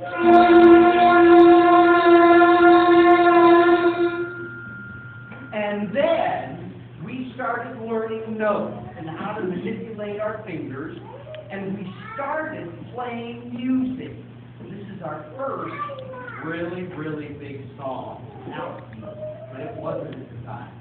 And then we started learning notes and how to manipulate our fingers, and we started playing music. This is our first really, really big song. Now, but it wasn't at the time.